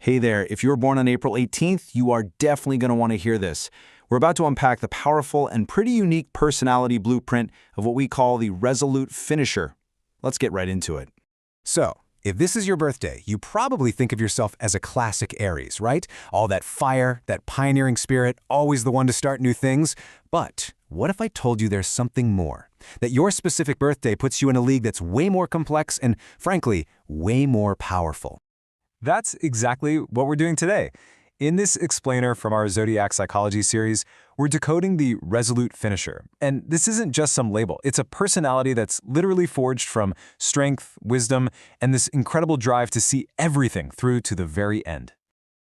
Hey there, if you were born on April 18th, you are definitely going to want to hear this. We're about to unpack the powerful and pretty unique personality blueprint of what we call the Resolute finisher. Let's get right into it. So, if this is your birthday, you probably think of yourself as a classic Aries, right? All that fire, that pioneering spirit, always the one to start new things. But what if I told you there's something more? That your specific birthday puts you in a league that's way more complex and, frankly, way more powerful. That's exactly what we're doing today. In this explainer from our Zodiac psychology series, we're decoding the Resolute finisher. And this isn't just some label. It's a personality that's literally forged from strength, wisdom, and this incredible drive to see everything through to the very end.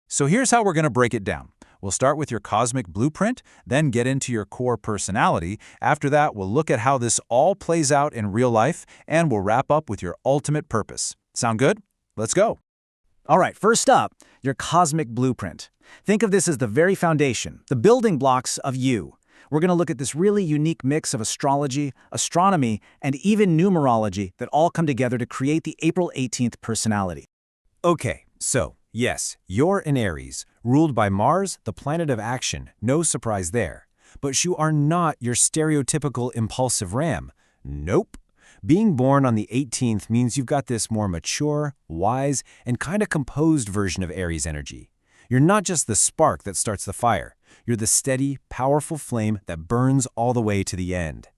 So here's how we're going to break it down. We'll start with your cosmic blueprint, then get into your core personality. After that, we'll look at how this all plays out in real life, and we'll wrap up with your ultimate purpose. Sound good? Let's go. All right, first up, your cosmic blueprint. Think of this as the very foundation, the building blocks of you. We're going to look at this really unique mix of astrology, astronomy, and even numerology that all come together to create the April 18th personality. Okay, so, yes, you're an Aries, ruled by Mars, the planet of action, no surprise there. But you are not your stereotypical impulsive ram. Nope. Being born on the 18th means you've got this more mature, wise, and kind of composed version of Aries energy. You're not just the spark that starts the fire. You're the steady, powerful flame that burns all the way to the end.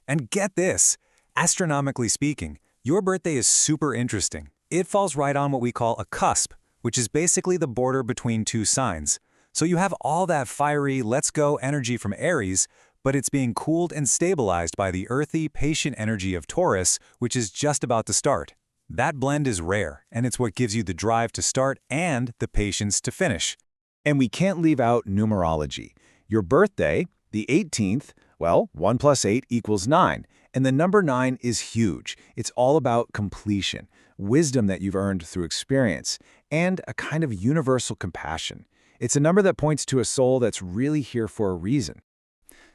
And get this, astronomically speaking, your birthday is super interesting. It falls right on what we call a cusp, which is basically the border between two signs. So you have all that fiery, let's go energy from Aries, but it's being cooled and stabilized by the earthy, patient energy of Taurus, which is just about to start. That blend is rare, and it's what gives you the drive to start and the patience to finish. And we can't leave out numerology. Your birthday, the 18th, well, 1 plus 8 equals 9. And the number 9 is huge. It's all about completion, wisdom that you've earned through experience, and a kind of universal compassion. It's a number that points to a soul that's really here for a reason.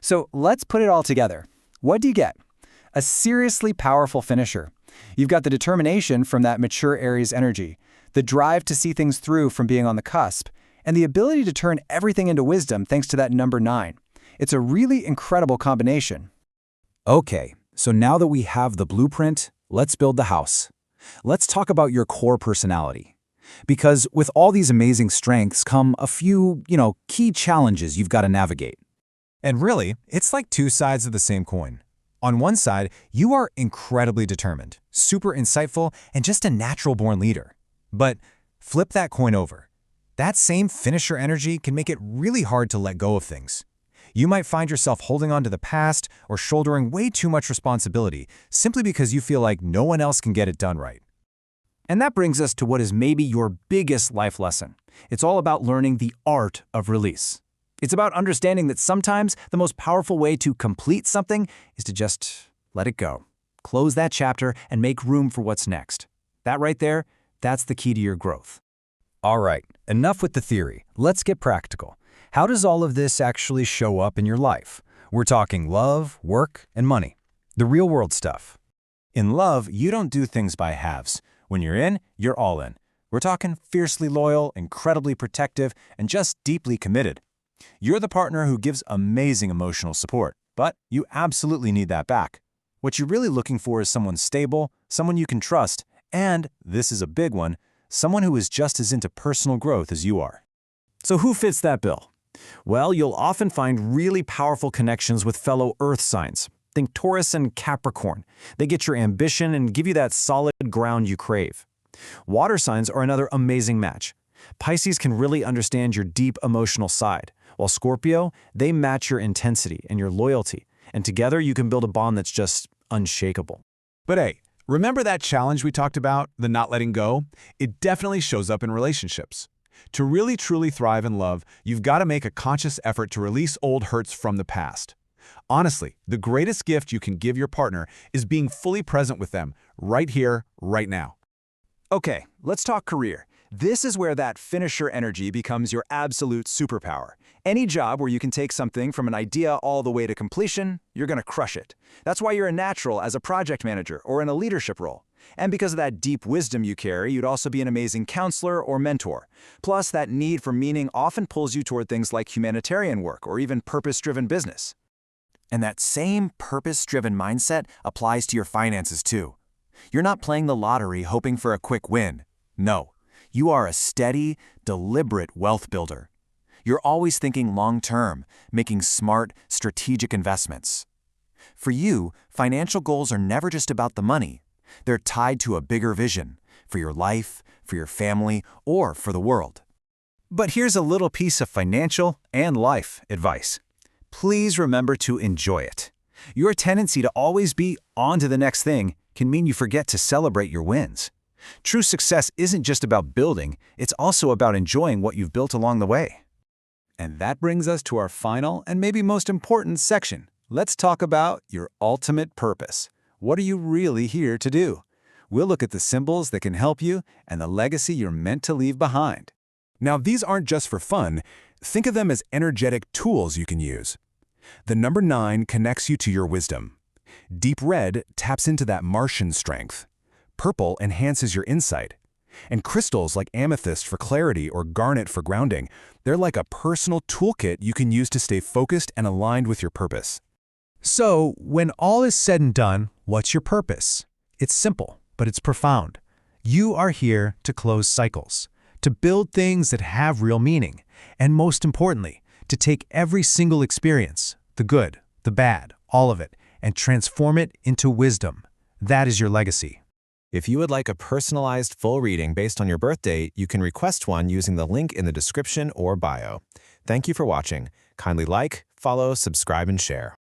So let's put it all together. What do you get? A seriously powerful finisher. You've got the determination from that mature Aries energy, the drive to see things through from being on the cusp, and the ability to turn everything into wisdom thanks to that number 9. It's a really incredible combination. Okay, so now that we have the blueprint, let's build the house. Let's talk about your core personality. Because with all these amazing strengths come a few, key challenges you've got to navigate. And really, it's like two sides of the same coin. On one side, you are incredibly determined, super insightful, and just a natural-born leader. But flip that coin over. That same finisher energy can make it really hard to let go of things. You might find yourself holding on to the past or shouldering way too much responsibility simply because you feel like no one else can get it done right. And that brings us to what is maybe your biggest life lesson. It's all about learning the art of release. It's about understanding that sometimes the most powerful way to complete something is to just let it go. Close that chapter and make room for what's next. That right there, that's the key to your growth. All right, enough with the theory. Let's get practical. How does all of this actually show up in your life? We're talking love, work, and money. The real-world stuff. In love, you don't do things by halves. When you're in, you're all in. We're talking fiercely loyal, incredibly protective, and just deeply committed. You're the partner who gives amazing emotional support, but you absolutely need that back. What you're really looking for is someone stable, someone you can trust, and, this is a big one, someone who is just as into personal growth as you are. So who fits that bill? Well, you'll often find really powerful connections with fellow Earth signs. Think Taurus and Capricorn. They get your ambition and give you that solid ground you crave. Water signs are another amazing match. Pisces can really understand your deep emotional side, while Scorpio, they match your intensity and your loyalty, and together you can build a bond that's just unshakable. But hey, remember that challenge we talked about, the not letting go? It definitely shows up in relationships. To really truly thrive in love, you've got to make a conscious effort to release old hurts from the past. Honestly, the greatest gift you can give your partner is being fully present with them, right here, right now. Okay, let's talk career. This is where that finisher energy becomes your absolute superpower. Any job where you can take something from an idea all the way to completion, you're going to crush it. That's why you're a natural as a project manager or in a leadership role. And because of that deep wisdom you carry, you'd also be an amazing counselor or mentor. Plus, that need for meaning often pulls you toward things like humanitarian work or even purpose-driven business. And that same purpose-driven mindset applies to your finances too. You're not playing the lottery hoping for a quick win. No, you are a steady, deliberate wealth builder. You're always thinking long-term, making smart, strategic investments. For you, financial goals are never just about the money. They're tied to a bigger vision for your life, for your family, or for the world. But here's a little piece of financial and life advice. Please remember to enjoy it. Your tendency to always be on to the next thing can mean you forget to celebrate your wins. True success isn't just about building, it's also about enjoying what you've built along the way. And that brings us to our final and maybe most important section. Let's talk about your ultimate purpose. What are you really here to do? We'll look at the symbols that can help you and the legacy you're meant to leave behind. Now, these aren't just for fun. Think of them as energetic tools you can use. The number 9 connects you to your wisdom. Deep red taps into that Martian strength. Purple enhances your insight. And crystals like amethyst for clarity or garnet for grounding, they're like a personal toolkit you can use to stay focused and aligned with your purpose. So, when all is said and done, what's your purpose? It's simple, but it's profound. You are here to close cycles, to build things that have real meaning, and most importantly, to take every single experience, the good, the bad, all of it, and transform it into wisdom. That is your legacy. If you would like a personalized full reading based on your birth date, you can request one using the link in the description or bio. Thank you for watching. Kindly like, follow, subscribe, and share.